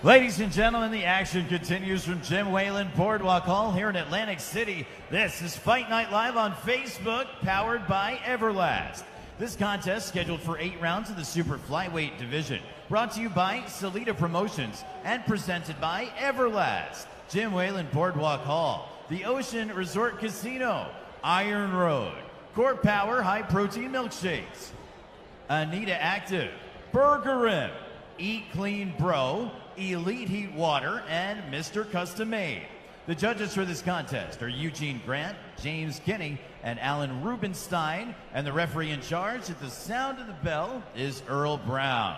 Ladies and gentlemen, the action continues from Jim Whalen Boardwalk Hall here in Atlantic City. This is Fight Night Live on Facebook, powered by Everlast. This contest, scheduled for 8 rounds of the Super Flyweight division, brought to you by Salida Promotions and presented by Everlast. Jim Whalen Boardwalk Hall, the Ocean Resort Casino, Iron Road, Core Power High Protein Milkshakes, Anita Active, Burger Rim, Eat Clean Bro, Elite Heat Water, and Mr. Custom Made. The judges for this contest are Eugene Grant, James Kinney, and Alan Rubenstein, and the referee in charge at the sound of the bell is Earl Brown.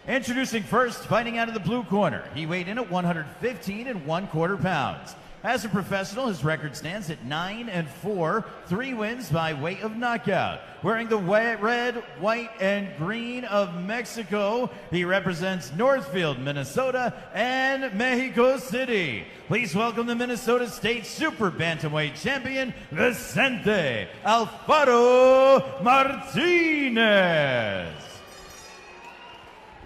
Introducing first, fighting out of the blue corner. He weighed in at 115 1/4 pounds. As a professional, his record stands at 9-4, 3 wins by way of knockout. Wearing the red, white, and green of Mexico, he represents Northfield, Minnesota, and Mexico City. Please welcome the Minnesota State Super Bantamweight Champion, Vincente Alfaro Martinez.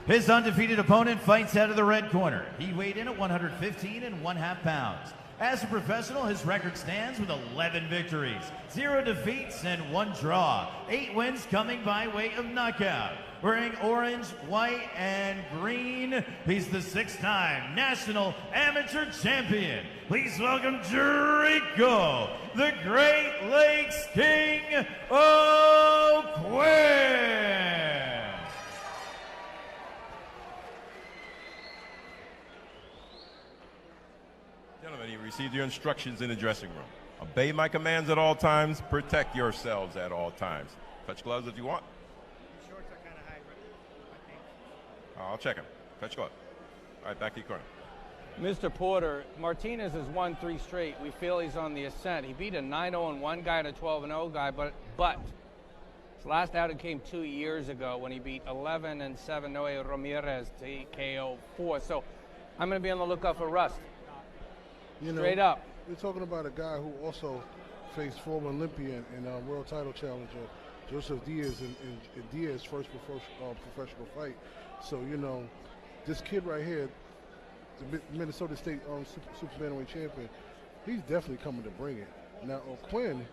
His undefeated opponent fights out of the red corner. He weighed in at 115 1/2 pounds. As a professional, his record stands with 11 victories, 0 defeats, and 1 draw. 8 wins coming by way of knockout. Wearing orange, white, and green, he's the 6-time National Amateur Champion. Please welcome Jarico, the Great Lakes King Oquinn. You received your instructions in the dressing room. Obey my commands at all times. Protect yourselves at all times. Touch gloves if you want. Shorts are kind of high, I think. I'll check them. Touch glove. All right, back to your corner. Mr. Porter, Martinez has won 3 straight. We feel he's on the ascent. He beat a 9-0-1 guy and a 12-0 guy, but his last outing came 2 years ago when he beat 11-7 Noe Ramirez to KO 4. So I'm going to be on the lookout for rust. Straight up. We're talking about a guy who also faced former Olympian and world title challenger Joseph Diaz in Diaz's first professional fight. So, you know, this kid right here, the Minnesota State Super Bantamweight champion, he's definitely coming to bring it. Now, Oquinn,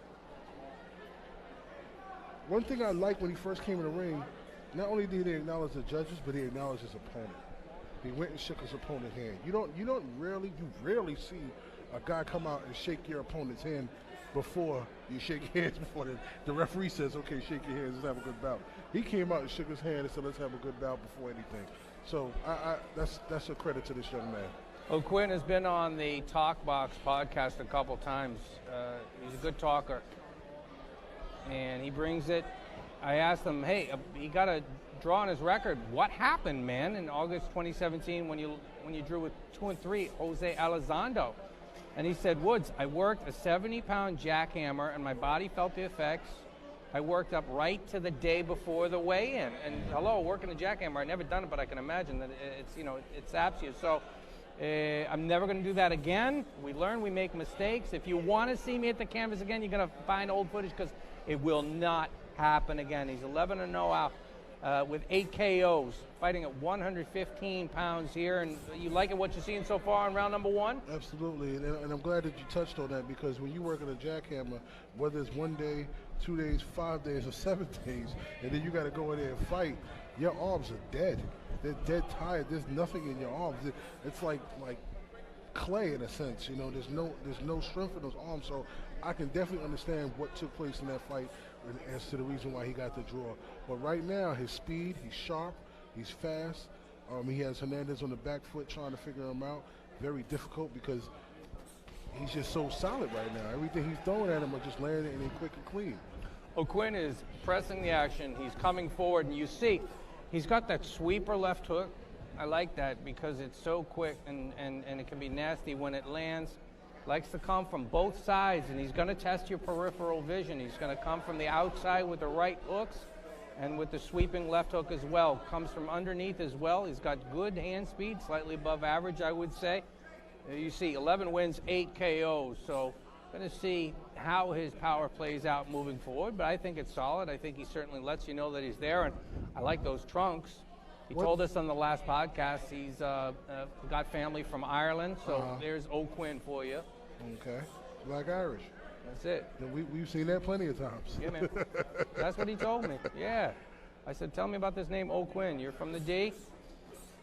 one thing I liked when he first came in the ring, not only did he acknowledge the judges, but he acknowledged his opponent. He went and shook his opponent's hand. You rarely see a guy come out and shake your opponent's hand before you shake hands, before the referee says, okay, shake your hands, let's have a good bout. He came out and shook his hand and said, let's have a good bout before anything. So that's a credit to this young man. Oquinn has been on the Talk Box podcast a couple times. He's a good talker, and he brings it. I asked him, hey, he got a draw on his record. What happened, man, in August 2017 when you drew with 2-3 Jose Elizondo? And he said, Woods, I worked a 70-pound jackhammer and my body felt the effects. I worked up right to the day before the weigh-in. And hello, working a jackhammer, I've never done it, but I can imagine that it's, you know, it saps you. So I'm never going to do that again. We learn, we make mistakes. If you want to see me at the canvas again, you're going to find old footage because it will not happen again. He's 11-0 out. With 8 KOs, fighting at 115 pounds here. And you like it, what you're seeing so far in round number 1? Absolutely, and I'm glad that you touched on that, because when you work on a jackhammer, whether it's 1 day, 2 days, 5 days, or 7 days, and then you got to go in there and fight, your arms are dead. They're dead tired. There's nothing in your arms. It's like clay in a sense. You know, there's no strength in those arms. So I can definitely understand what took place in that fight as to the reason why he got the draw. But right now, his speed, he's sharp, he's fast. He has Hernandez on the back foot trying to figure him out. Very difficult because he's just so solid right now. Everything he's throwing at him are just landing and quick and clean. Oquinn is pressing the action. He's coming forward, and you see he's got that sweeper left hook. I like that because it's so quick and it can be nasty when it lands. Likes to come from both sides, and he's going to test your peripheral vision. He's going to come from the outside with the right hooks and with the sweeping left hook as well. Comes from underneath as well. He's got good hand speed, slightly above average, I would say. You see 11 wins, 8 KOs. So going to see how his power plays out moving forward, but I think it's solid. I think he certainly lets you know that he's there, and I like those trunks. He told us on the last podcast he's got family from Ireland, so there's Oquinn for you. Okay. Black Irish. That's it. We've seen that plenty of times. Yeah, man. That's what he told me. Yeah. I said, tell me about this name, Oquinn. You're from the D?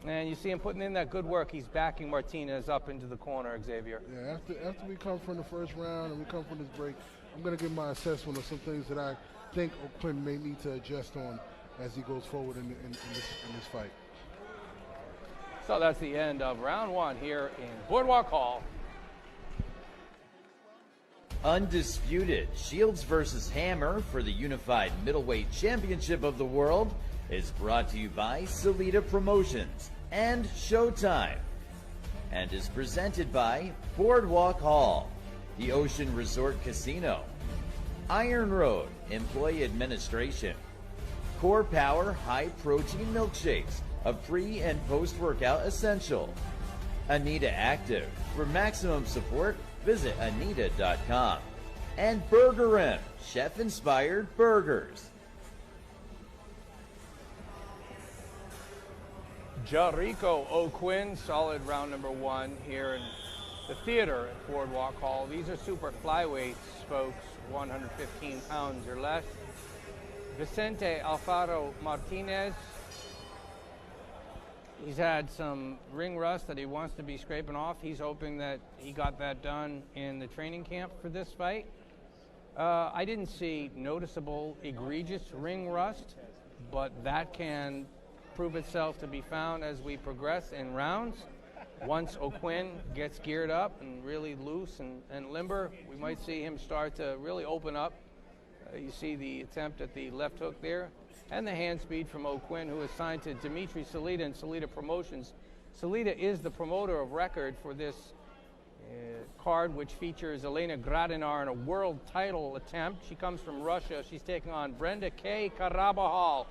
And you see him putting in that good work. He's backing Martinez up into the corner, Xavier. Yeah, after we come from the first round and we come from this break, I'm going to give my assessment of some things that I think Oquinn may need to adjust on as he goes forward in this fight. So that's the end of round one here in Boardwalk Hall. Undisputed Shields versus Hammer for the Unified Middleweight Championship of the World is brought to you by Salida Promotions and Showtime, and is presented by Boardwalk Hall, the Ocean Resort Casino, Iron Road Employee Administration, Core Power High Protein Milkshakes, a pre and post workout essential, Anita Active. For maximum support, visit anita.com, and Burger M, chef inspired burgers. Jarico Oquinn, solid round number one here in the theater at Boardwalk Hall. These are super flyweights, folks, 115 pounds or less. Vincente Martinez, he's had some ring rust that he wants to be scraping off. He's hoping that he got that done in the training camp for this fight. I didn't see noticeable, egregious ring rust, but that can prove itself to be found as we progress in rounds. Once Oquinn gets geared up and really loose and limber, we might see him start to really open up. You see the attempt at the left hook there, and the hand speed from Oquinn, who is signed to Dimitri Salida and Salida Promotions. Salida is the promoter of record for this card, which features Elena Gradinar in a world title attempt. She comes from Russia. She's taking on Brenda K. Karabahal.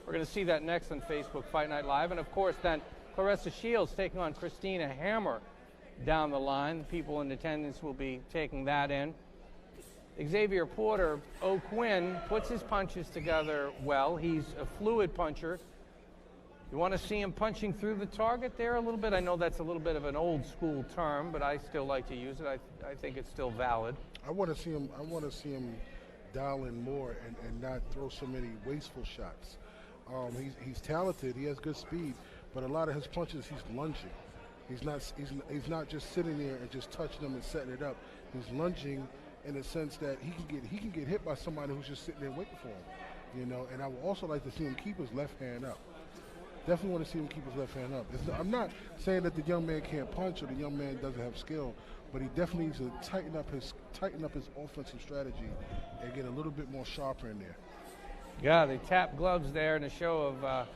We're going to see that next on Facebook Fight Night Live. And, of course, then Claressa Shields taking on Christina Hammer down the line. The people in attendance will be taking that in. Xavier Porter, Oquinn puts his punches together well. He's a fluid puncher. You want to see him punching through the target there a little bit? I know that's a little bit of an old school term, but I still like to use it. I think it's still valid. I want to see him dial in more and not throw so many wasteful shots. He's talented. He has good speed, but a lot of his punches, he's lunging. He's not just sitting there and just touching them and setting it up. He's lunging in the sense that he can get hit by somebody who's just sitting there waiting for him, you know. And I would also like to see him keep his left hand up. Definitely want to see him keep his left hand up. I'm not saying that the young man can't punch or the young man doesn't have skill, but he definitely needs to tighten up his offensive strategy and get a little bit more sharper in there. Yeah, they tap gloves there in a show of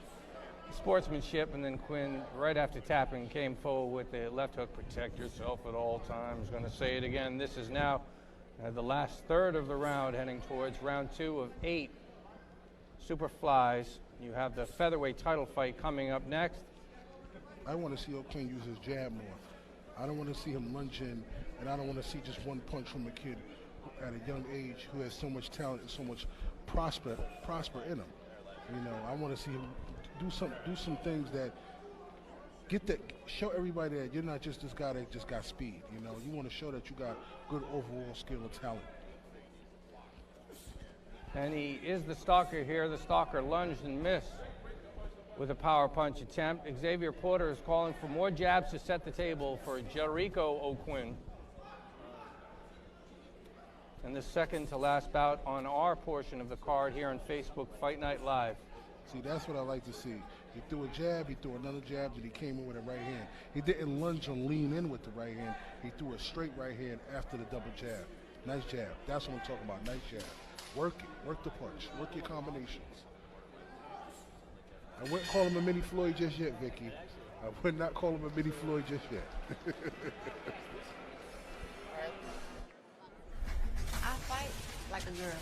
sportsmanship, and then Quinn, right after tapping, came forward with the left hook. Protect yourself at all times. Going to say it again. This is now the last third of the round, heading towards round 2 of 8 super flies. You have the featherweight title fight coming up next. I want to see Oquinn use his jab more. I don't want to see him lunge in, and I don't want to see just one punch from a kid at a young age who has so much talent and so much prosper in him. You know, I want to see him do some things that show everybody that you're not just this guy that just got speed. You know, you want to show that you got good overall skill and talent. And he is the stalker here. The stalker lunged and missed with a power punch attempt. Xavier Porter is calling for more jabs to set the table for Jarico Oquinn. And the second to last bout on our portion of the card here on Facebook Fight Night Live. See, that's what I like to see. He threw a jab, he threw another jab, and he came in with a right hand. He didn't lunge and lean in with the right hand. He threw a straight right hand after the double jab. Nice jab. That's what I'm talking about. Nice jab. Work it. Work the punch. Work your combinations. I wouldn't call him a mini Floyd just yet, Vicky. I would not call him a mini Floyd just yet. I fight like a girl.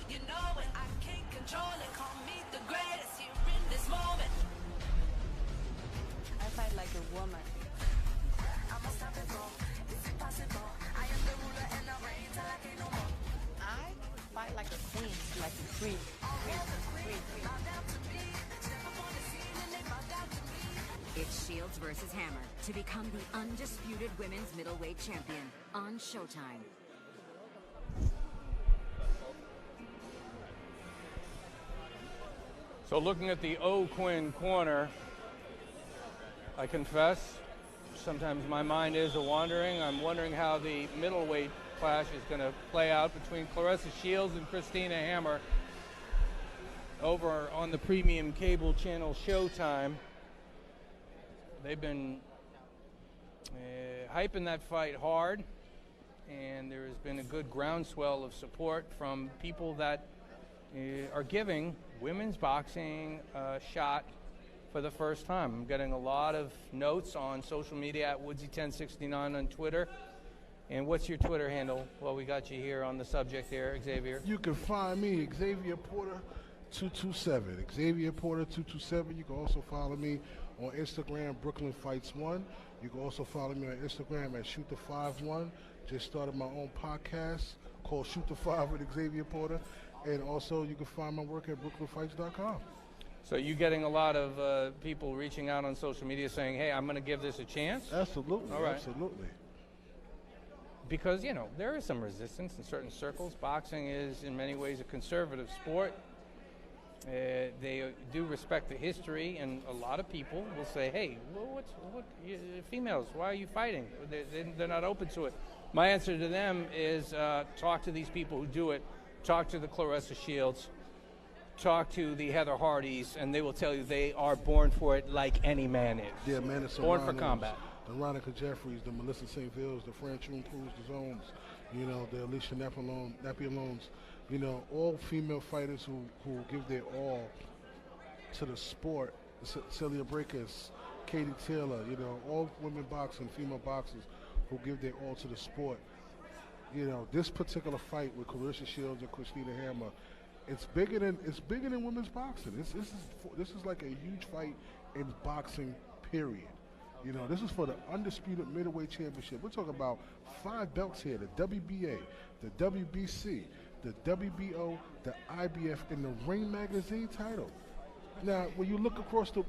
You know it, I can't control it. Call me the greatest here in this moment. I fight like a woman. I'm unstoppable, it's impossible. I am the ruler and I reign till I can't no more. I fight like a queen, like a queen. Queen. All down to me, step up on the scene and they It's Shields versus Hammer to become the undisputed women's middleweight champion on Showtime. So looking at the Oquinn corner, I confess, sometimes my mind is a-wandering. I'm wondering how the middleweight clash is going to play out between Claressa Shields and Christina Hammer over on the premium cable channel Showtime. They've been hyping that fight hard, and there has been a good groundswell of support from people that are giving women's boxing a shot for the first time. I'm getting a lot of notes on social media at Woodsy1069 on Twitter. And what's your Twitter handle? Well, we got you here on the subject here, Xavier. You can find me, Xavier Porter 227. Xavier Porter 227. You can also follow me on Instagram, Brooklyn Fights 1. You can also follow me on Instagram at Shoot the 51. Just started my own podcast called Shoot the 5 with Xavier Porter. And also you can find my work at brooklynfights.com. So you getting a lot of people reaching out on social media saying, hey, I'm going to give this a chance? Absolutely. All right. Absolutely. Because, you know, there is some resistance in certain circles. Boxing is in many ways a conservative sport. They do respect the history, and a lot of people will say, hey, well, females, why are you fighting? They're not open to it. My answer to them is talk to these people who do it. Talk to the Claressa Shields. Talk to the Heather Hardys, and they will tell you they are born for it like any man is. Yeah, man, it's born for combat. The Ronica Jeffries, the Melissa St. Villes, the Franchune Cruz, the Zones, you know, the Alicia Napialones, you know, all female fighters who give their all to the sport. Celia Breakers, Katie Taylor, you know, all women boxing, female boxers who give their all to the sport. You know, this particular fight with Claressa Shields and Christina Hammer, it's bigger than women's boxing. This is like a huge fight in boxing, period. You know, this is for the undisputed middleweight championship. We're talking about 5 belts here: the WBA, the WBC, the WBO, the IBF, and the Ring Magazine title. Now, when you look across the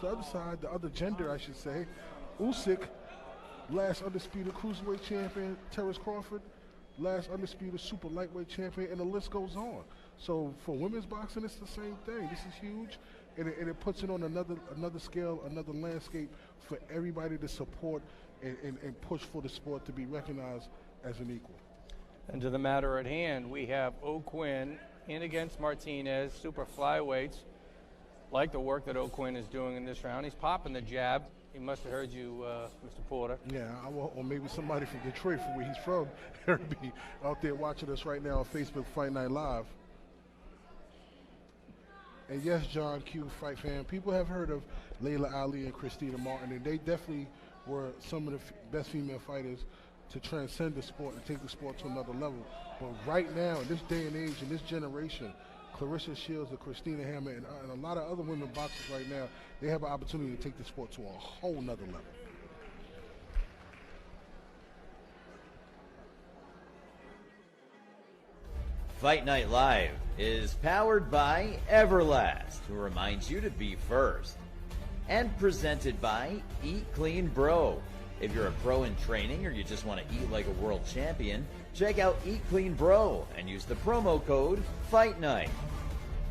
other side, the other gender, I should say, Usyk, last undisputed cruiserweight champion, Terrence Crawford, last undisputed super lightweight champion, and the list goes on. So for women's boxing, it's the same thing. This is huge, and it puts it on another scale, another landscape for everybody to support and push for the sport to be recognized as an equal. And to the matter at hand, we have Oquinn in against Martinez, super flyweights. Like the work that Oquinn is doing in this round. He's popping the jab. He must have heard you, Mr. Porter. Yeah, or maybe somebody from Detroit, from where he's from, heard me out there watching us right now on Facebook Fight Night Live. And yes, John Q, fight fan, people have heard of Layla Ali and Christina Martin, and they definitely were some of the best female fighters to transcend the sport and take the sport to another level. But right now, in this day and age, in this generation, Claressa Shields and Christina Hammer and a lot of other women boxers right now, they have an opportunity to take the sport to a whole nother level. Fight Night Live is powered by Everlast, who reminds you to be first. And presented by Eat Clean Bro. If you're a pro in training or you just want to eat like a world champion, check out Eat Clean Bro and use the promo code Fight Night.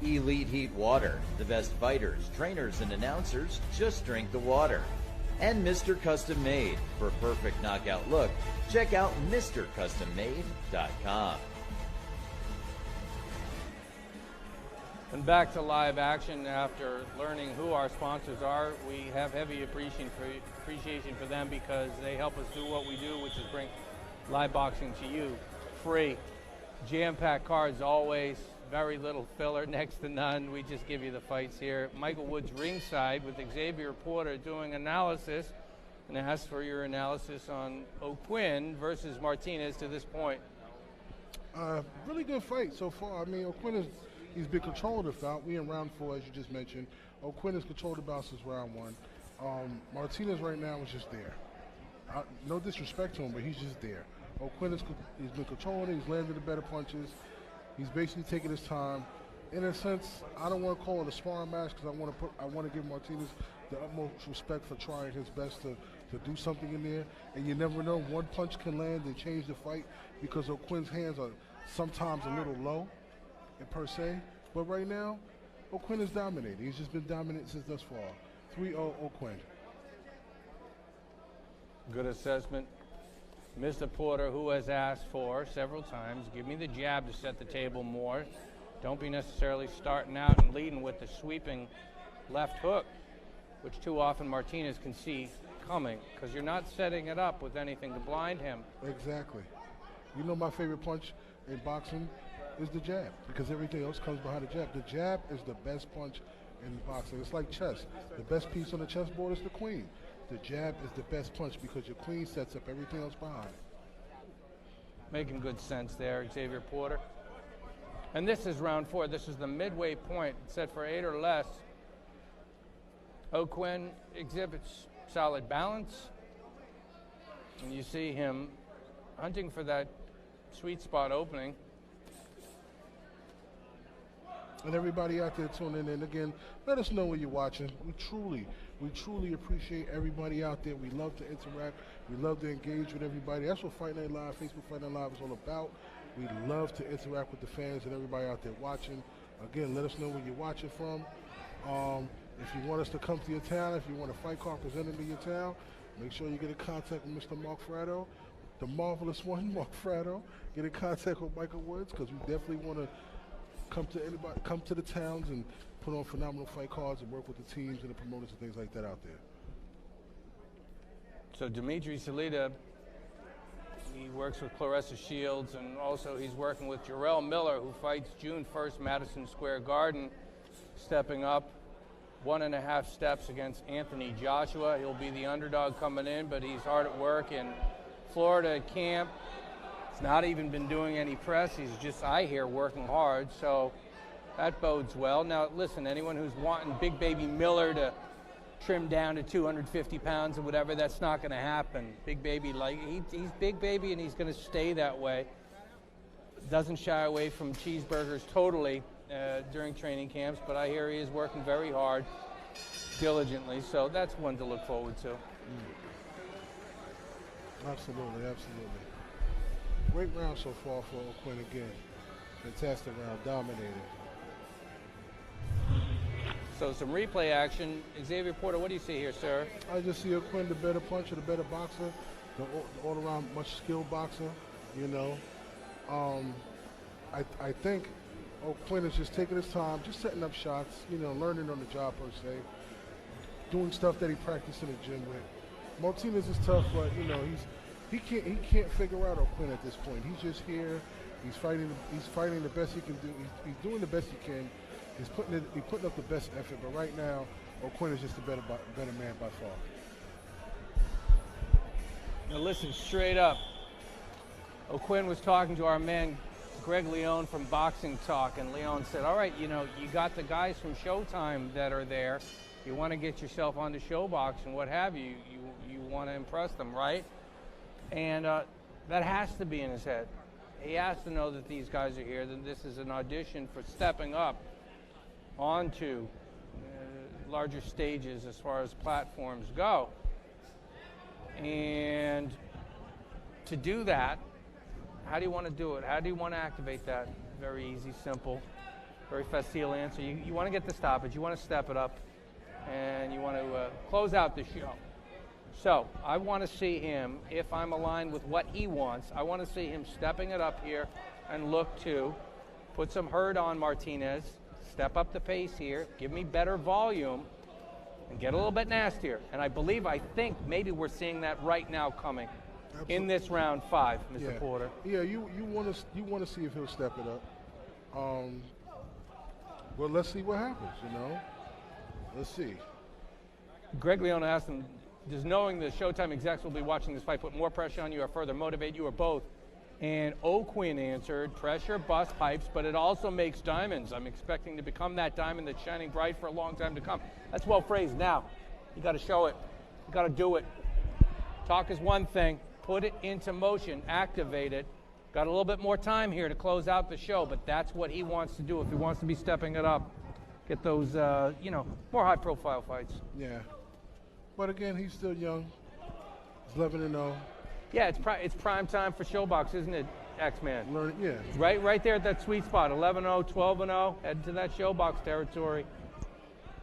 Elite Heat Water. The best fighters, trainers, and announcers just drink the water. And Mr. Custom Made. For a perfect knockout look, check out MrCustomMade.com. And back to live action after learning who our sponsors are. We have heavy appreciation for them because they help us do what we do, which is bring live boxing to you free. Jam-packed cards always, very little filler, next to none. We just give you the fights here. Michael Woods ringside with Xavier Porter doing analysis, and ask for your analysis on Oquinn versus Martinez to this point. Really good fight so far. I mean, Oquinn he's been controlled the bout. We in round 4, as you just mentioned. Oquinn has controlled the bout since round 1. Martinez right now is just there. No disrespect to him, but he's just there. Oquinn he's been controlling it. He's landed the better punches. He's basically taking his time, in a sense, I don't want to call it a sparring match because I want to give Martinez the utmost respect for trying his best to do something in there. And you never know, one punch can land and change the fight because Oquinn's hands are sometimes a little low, per se. But right now, Oquinn is dominating. He's just been dominant since thus far. 3-0 Oquinn. Good assessment. Mr. Porter, who has asked for several times, give me the jab to set the table more. Don't be necessarily starting out and leading with the sweeping left hook, which too often Martinez can see coming because you're not setting it up with anything to blind him. Exactly. You know my favorite punch in boxing is the jab because everything else comes behind the jab. The jab is the best punch in boxing. It's like chess. The best piece on the chessboard is the queen. The jab is the best punch because your queen sets up everything else behind. Making good sense there, Xavier Porter. And this is round 4. This is the midway point. It's set for 8 or less. Oquinn exhibits solid balance. And you see him hunting for that sweet spot opening. And everybody out there tuning in, again, let us know where you're watching. We truly appreciate everybody out there. We love to interact. We love to engage with everybody. That's what Fight Night Live, Facebook Fight Night Live is all about. We love to interact with the fans and everybody out there watching. Again, let us know where you're watching from. If you want us to come to your town, if you want a fight card presented to your town, make sure you get in contact with Mr. Mark Fratto, the marvelous one, Mark Fratto. Get in contact with Michael Woods because we definitely want to come to the towns and put on phenomenal fight cards and work with the teams and the promoters and things like that out there. So Dimitri Salita, he works with Clarissa Shields, and also he's working with Jarrell Miller, who fights June 1st, Madison Square Garden, stepping up 1.5 steps against Anthony Joshua. He'll be the underdog coming in, but he's hard at work in Florida camp. He's not even been doing any press. He's just, I hear, working hard, so that bodes well. Now, listen, anyone who's wanting Big Baby Miller to trim down to 250 pounds or whatever, that's not going to happen. Big Baby, he's Big Baby, and he's going to stay that way. Doesn't shy away from cheeseburgers totally during training camps, but I hear he is working very hard, diligently, so that's one to look forward to. Absolutely. Great round so far for Oquinn again. Fantastic round, dominated. So some replay action. Xavier Porter, what do you see here, sir? I just see Oquinn the better puncher, the better boxer, the all-around much skilled boxer, you know. I think Oquinn is just taking his time, just setting up shots, you know, learning on the job per se, doing stuff that he practiced in the gym with. Martinez is tough, but you know, he can't figure out Oquinn at this point. He's just here. He's fighting the best he can do. He's doing the best he can. He's putting up the best effort. But right now, Oquinn is just a better man by far. Now listen, straight up. Oquinn was talking to our man Greg Leone from Boxing Talk, and Leone said, all right, you know, you got the guys from Showtime that are there. You want to get yourself onto ShowBox and what have you. You want to impress them, right? And that has to be in his head. He has to know that these guys are here, that this is an audition for stepping up onto larger stages as far as platforms go. And to do that, how do you want to do it? How do you want to activate that? Very easy, simple, very facile answer. You want to get the stoppage, you want to step it up, and you want to close out the show. So I want to see him, if I'm aligned with what he wants, I want to see him stepping it up here and look to put some hurt on Martinez, step up the pace here, give me better volume, and get a little bit nastier. And I think maybe we're seeing that right now coming. Absolutely. In this round 5, Mr. Porter. Yeah, you want to see if he'll step it up. Well, let's see what happens, you know. Let's see. Greg Leone asked him, does knowing the Showtime execs will be watching this fight put more pressure on you or further motivate you or both? And Oquinn answered, pressure busts pipes, but it also makes diamonds. I'm expecting to become that diamond that's shining bright for a long time to come. That's well phrased. Now, you got to show it. You got to do it. Talk is one thing. Put it into motion. Activate it. Got a little bit more time here to close out the show, but that's what he wants to do if he wants to be stepping it up. Get those, more high-profile fights. Yeah. But again, he's still young. He's 11-0. Yeah, it's prime time for Showbox, isn't it, X-Man? Yeah. Right there at that sweet spot, 11-0, 12-0, heading to that Showbox territory.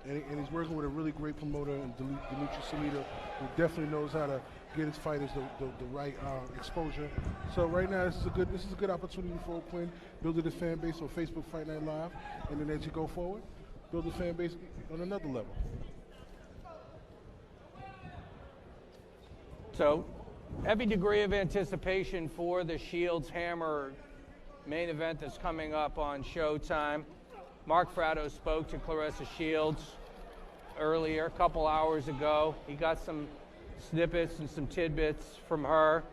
And he's working with a really great promoter, Dimitri Salita, who definitely knows how to get his fighters the right exposure. So right now, this is a good opportunity for Oquinn, building his fan base on Facebook Fight Night Live, and then as you go forward, build a fan base on another level. So, heavy degree of anticipation for the Shields Hammer main event that's coming up on Showtime. Mark Fratto spoke to Claressa Shields earlier, a couple hours ago. He got some snippets and some tidbits from her,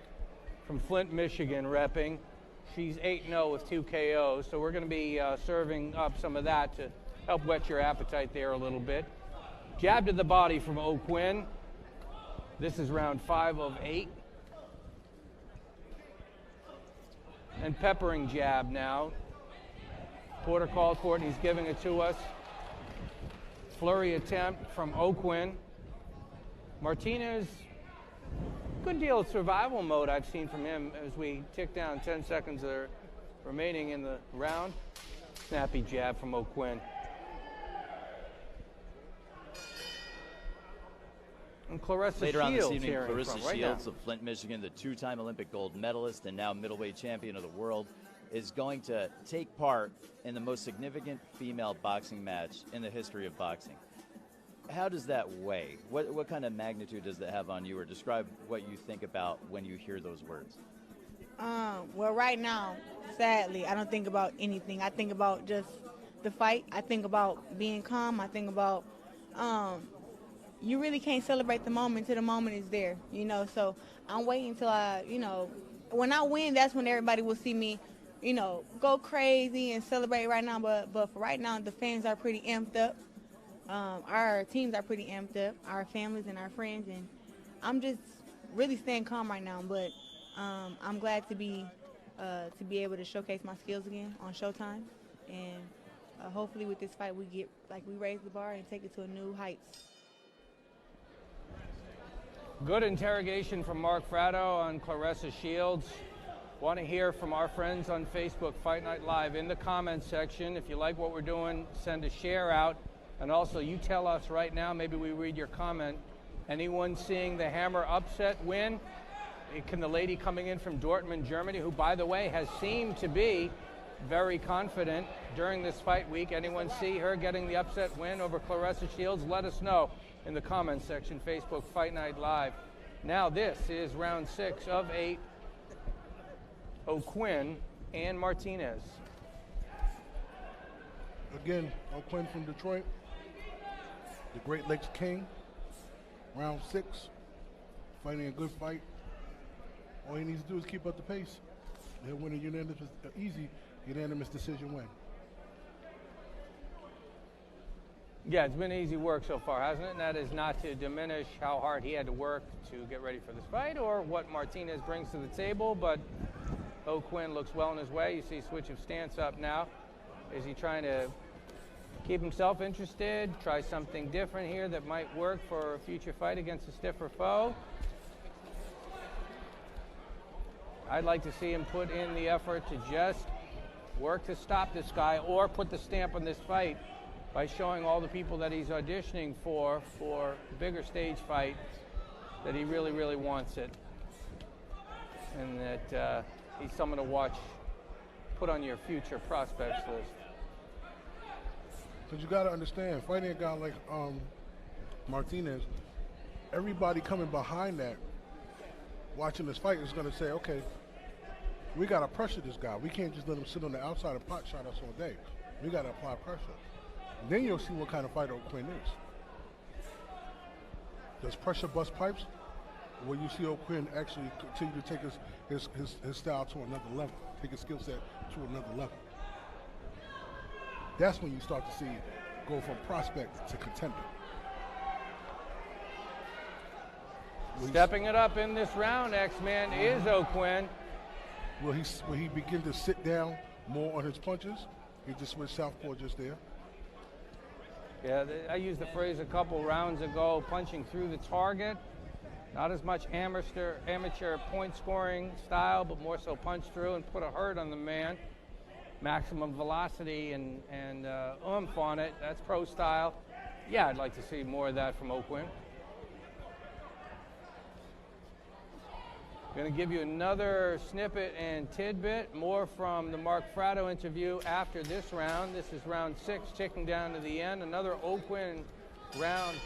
from Flint, Michigan, repping. She's 8-0 with 2 KOs, so we're going to be serving up some of that to help whet your appetite there a little bit. Jab to the body from Oquinn. This is round 5 of 8. And peppering jab now. Porter called for it, and he's giving it to us. Flurry attempt from Oquinn. Martinez, good deal of survival mode I've seen from him as we tick down 10 seconds remaining in the round. Snappy jab from Oquinn. And Claressa Later on this Shields evening, hearing Claressa from right Shields now. of Flint, Michigan, the 2-time Olympic gold medalist and now middleweight champion of the world, is going to take part in the most significant female boxing match in the history of boxing. How does that weigh? What kind of magnitude does that have on you, or describe what you think about when you hear those words? Well, right now, sadly, I don't think about anything. I think about just the fight. I think about being calm. I think about you really can't celebrate the moment till the moment is there, So I'm waiting till when I win, that's when everybody will see me, go crazy and celebrate right now. But for right now, the fans are pretty amped up. Our teams are pretty amped up, our families and our friends, and I'm just really staying calm right now. But I'm glad to be able to showcase my skills again on Showtime, and hopefully with this fight we raise the bar and take it to a new heights. Good interrogation from Mark Fratto on Claressa Shields. Want to hear from our friends on Facebook, Fight Night Live, in the comments section. If you like what we're doing, send a share out. And also, you tell us right now, maybe we read your comment. Anyone seeing the Hammer upset win? Can the lady coming in from Dortmund, Germany, who, by the way, has seemed to be very confident during this fight week, anyone see her getting the upset win over Claressa Shields? Let us know in the comments section, Facebook Fight Night Live. Now this is round 6 of 8. Oquinn and Martinez. Again, Oquinn from Detroit, the Great Lakes King, round 6, fighting a good fight. All he needs to do is keep up the pace. He'll win a unanimous decision win. Yeah, it's been easy work so far, hasn't it? And that is not to diminish how hard he had to work to get ready for this fight or what Martinez brings to the table, but Oquinn looks well on his way. You see switch of stance up now. Is he trying to keep himself interested, try something different here that might work for a future fight against a stiffer foe? I'd like to see him put in the effort to just work to stop this guy or put the stamp on this fight by showing all the people that he's auditioning for bigger stage fight that he really, really wants it. And that he's someone to watch, put on your future prospects list. Because you got to understand, fighting a guy like Martinez, everybody coming behind that, watching this fight is going to say, okay, we got to pressure this guy. We can't just let him sit on the outside and pot shot us all day. We got to apply pressure. And then you'll see what kind of fighter Oquinn is. Does pressure bust pipes? Or will you see Oquinn actually continue to take his style to another level, take his skill set to another level? That's when you start to see go from prospect to contender. Stepping it up in this round, X-Man, is Oquinn. Will he begin to sit down more on his punches? He just went southpaw just there. Yeah, I used the phrase a couple rounds ago, punching through the target. Not as much amateur point scoring style, but more so punch through and put a hurt on the man. Maximum velocity and oomph on it. That's pro style. Yeah, I'd like to see more of that from Oquinn. Going to give you another snippet and tidbit, more from the Mark Fratto interview after this round. This is round 6, ticking down to the end. Another Oquinn round.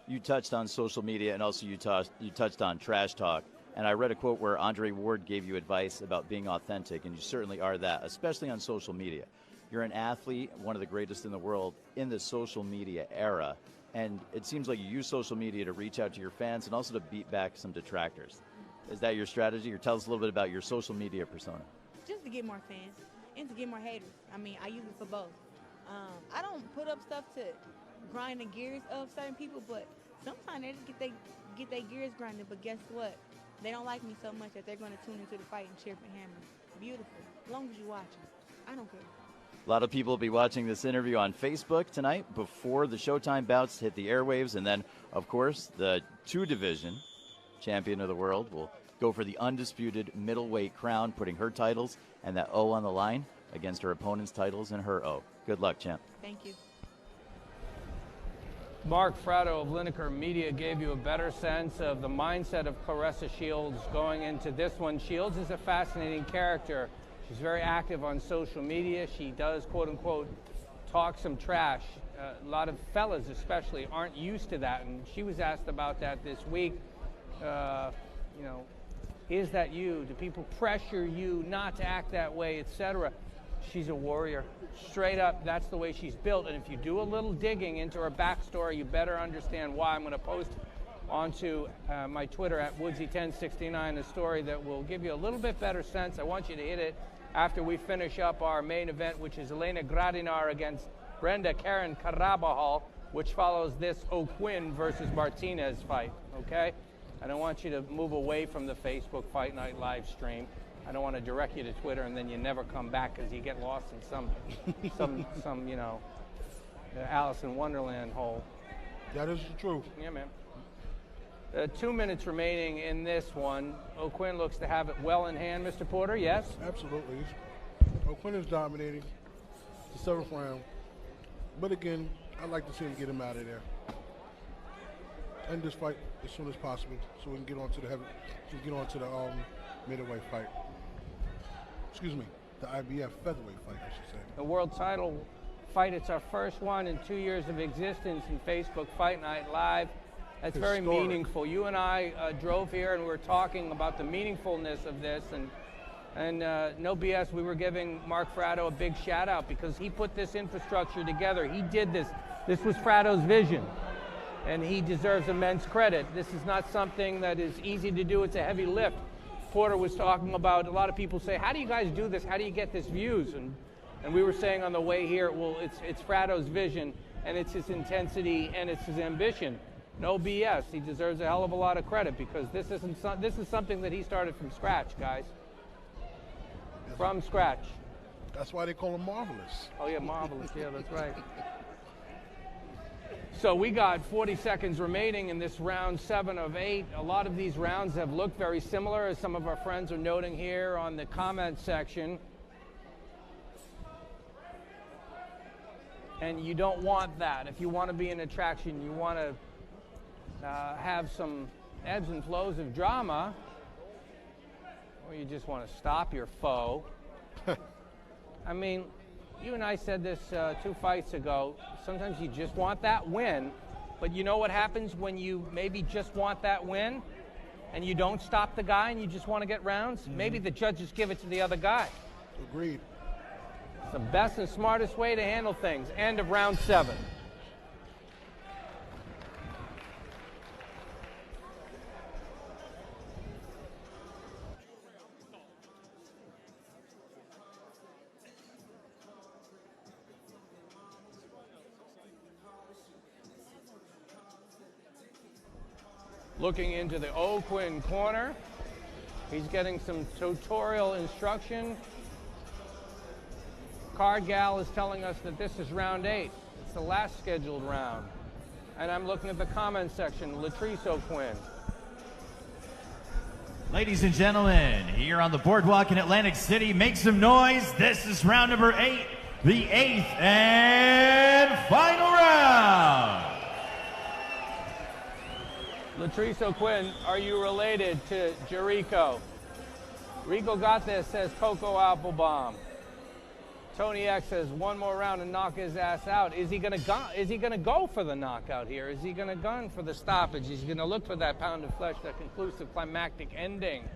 You touched on social media, and also you touched on trash talk. And I read a quote where Andre Ward gave you advice about being authentic, and you certainly are that, especially on social media. You're an athlete, one of the greatest in the world in the social media era. And it seems like you use social media to reach out to your fans and also to beat back some detractors. Is that your strategy? Or tell us a little bit about your social media persona. Just to get more fans and to get more haters. I mean, I use it for both. I don't put up stuff to grind the gears of certain people, but sometimes they just get their gears grinded. But guess what? They don't like me so much that they're going to tune into the fight and cheer for Hammer. Beautiful. As long as you watch it. I don't care. A lot of people will be watching this interview on Facebook tonight before the Showtime bouts hit the airwaves. And then, of course, the 2-division champion of the world will go for the undisputed middleweight crown, putting her titles and that O on the line against her opponent's titles and her O. Good luck, champ. Thank you. Mark Fratto of Lineker Media gave you a better sense of the mindset of Claressa Shields going into this one. Shields is a fascinating character. She's very active on social media. She does, quote unquote, talk some trash. A lot of fellas especially aren't used to that, and she was asked about that this week. You know, is that you? Do people pressure you not to act that way, etc.? She's a warrior. Straight up, that's the way she's built. And if you do a little digging into her backstory, you better understand why. I'm going to post onto my Twitter at Woodsy1069 a story that will give you a little bit better sense. I want you to hit it after we finish up our main event, which is Elena Gradinar against Brenda Karen Carabajal, which follows this Oquinn versus Martinez fight, okay? I don't want you to move away from the Facebook Fight Night live stream. I don't want to direct you to Twitter and then you never come back because you get lost in some you know, Alice in Wonderland hole. That is the truth. Yeah, man. 2 minutes remaining in this one. Oquinn looks to have it well in hand, Mr. Porter, yes? Absolutely. Oquinn is dominating the 7th round. But again, I'd like to see him get him out of there. End this fight as soon as possible so we can get on to the middleweight fight. Excuse me, the IBF featherweight fight, I should say. The world title fight. It's our first one in 2 years of existence in Facebook Fight Night Live. That's very meaningful. You and I drove here and we were talking about the meaningfulness of this, and no BS, we were giving Mark Fratto a big shout out because he put this infrastructure together. He did this. This was Fratto's vision, and he deserves immense credit. This is not something that is easy to do. It's a heavy lift. Porter was talking about, a lot of people say, how do you guys do this? How do you get this views? And we were saying on the way here, well, it's Fratto's vision, and it's his intensity, and it's his ambition. No BS. He deserves a hell of a lot of credit because this is something that he started from scratch, guys. From scratch. That's why they call him Marvelous. Oh, yeah, Marvelous. Yeah, that's right. So we got 40 seconds remaining in this round 7 of 8. A lot of these rounds have looked very similar, as some of our friends are noting here on the comment section. And you don't want that. If you want to be an attraction, you want to have some ebbs and flows of drama, or you just want to stop your foe. I mean, you and I said this 2 fights ago. Sometimes you just want that win, but you know what happens when you maybe just want that win and you don't stop the guy and you just want to get rounds? Mm-hmm. Maybe the judges give it to the other guy. Agreed. It's the best and smartest way to handle things. End of round 7. looking into the Oquinn corner. He's getting some tutorial instruction. Card Gal is telling us that this is round 8. It's the last scheduled round. And I'm looking at the comment section, Latrice Oquinn. Ladies and gentlemen, here on the boardwalk in Atlantic City, make some noise. This is round number 8, the 8th and final round. Latrice Oquinn, are you related to Jarico? Rico got this, says Coco Applebaum. Tony X says one more round and knock his ass out. Is he gonna go for the knockout here? Is he gonna gun for the stoppage? Is he gonna look for that pound of flesh, that conclusive climactic ending?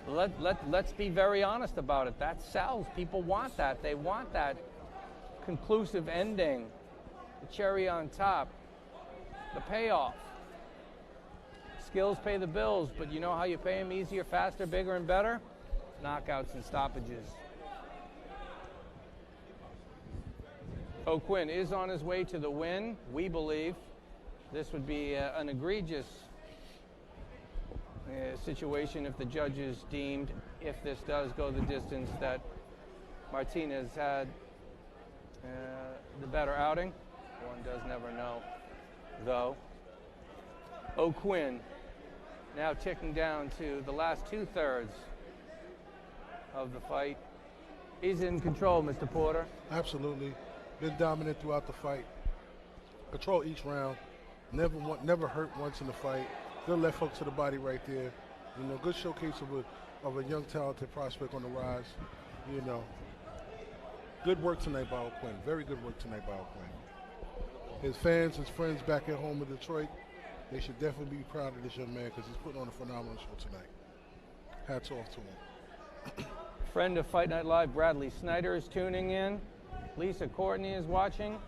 Let's be very honest about it. That sells. People want that. They want that conclusive ending, the cherry on top, the payoff. Skills pay the bills, but you know how you pay them easier, faster, bigger, and better? Knockouts and stoppages. Oquinn is on his way to the win, we believe. This would be an egregious situation if the judges deemed, if this does go the distance, that Martinez had the better outing. One does never know, though. Oquinn now ticking down to the last 2/3 of the fight. He's in control, Mr. Porter. Absolutely. Been dominant throughout the fight. Control each round. Never hurt once in the fight. Good left hook to the body right there. You know, good showcase of a young, talented prospect on the rise. You know, good work tonight by Oquinn. Very good work tonight by Oquinn. His fans, his friends back at home in Detroit, they should definitely be proud of this young man because he's putting on a phenomenal show tonight. Hats off to him. Friend of Fight Night Live, Bradley Snyder, is tuning in. Lisa Courtney is watching.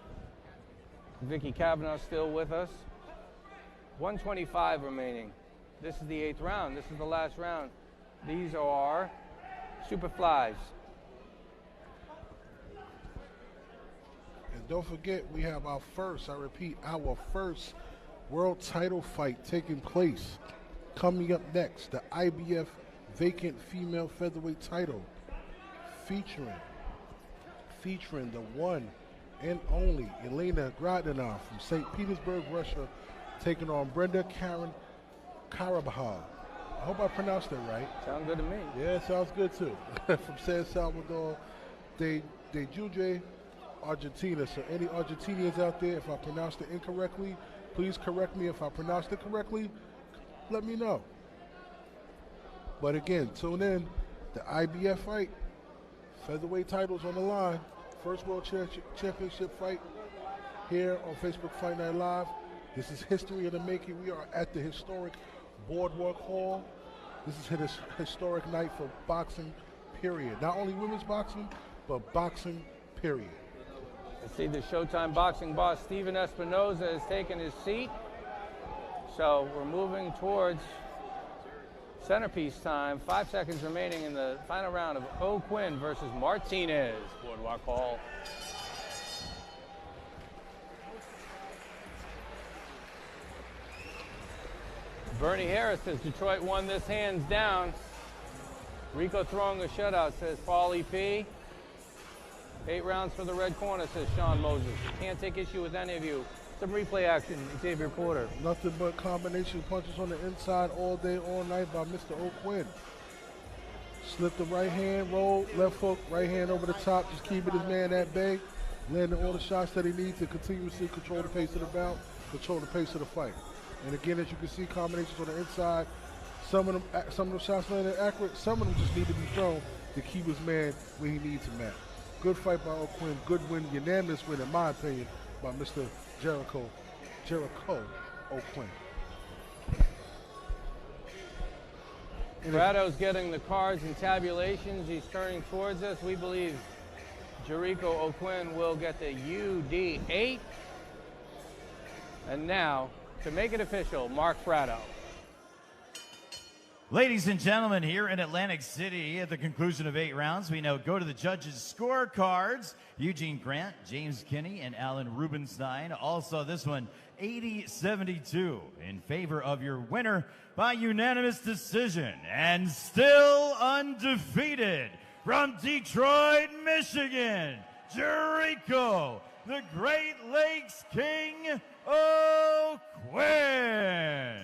Vicky Kavanaugh still with us. 125 remaining. This is the 8th round. This is the last round. These are Superflies. And don't forget, we have our first, I repeat, our first world title fight taking place. Coming up next, the IBF vacant female featherweight title, featuring the one and only Elena Gradinov from St. Petersburg, Russia, taking on Brenda Karen Karabahal. I hope I pronounced that right. Sounds good to me. Yeah, it sounds good too. From San Salvador de Jujuy, Argentina. So any Argentinians out there, if I pronounced it incorrectly, please correct me. If I pronounced it correctly, let me know. But again, tune in. The IBF fight, featherweight titles on the line. First World Championship fight here on Facebook Fight Night Live. This is history in the making. We are at the historic Boardwalk Hall. This is a historic night for boxing, period. Not only women's boxing, but boxing, period. I see the Showtime boxing boss, Steven Espinoza, has taken his seat. So we're moving towards centerpiece time. 5 seconds remaining in the final round of Oquinn versus Martinez, Boardwalk Hall. Bernie Harris says Detroit won this hands down. Rico throwing a shutout, says Paul EP. 8 rounds for the red corner, says Sean Moses. Can't take issue with any of you. Some replay action, Xavier Porter. Nothing but combination punches on the inside all day, all night by Mr. Oquinn. Slip the right hand, roll, left hook, right hand over the top, just keeping his man at bay, landing all the shots that he needs to continuously control the pace of the bout, control the pace of the fight. And again, as you can see, combinations on the inside, some of them shots landed accurate, some of them just need to be thrown to keep his man where he needs him at. Good fight by Oquinn, good win, unanimous win in my opinion by Mr. Jarico Oquinn. Brado's getting the cards and tabulations. He's turning towards us. We believe Jarico Oquinn will get the UD8. And now, to make it official, Mark Brado. Ladies and gentlemen, here in Atlantic City, at the conclusion of 8 rounds, we now go to the judges' scorecards. Eugene Grant, James Kinney, and Alan Rubenstein. Also, this one 80-72 in favor of your winner by unanimous decision, and still undefeated from Detroit, Michigan, Jarico, the Great Lakes King Oquinn.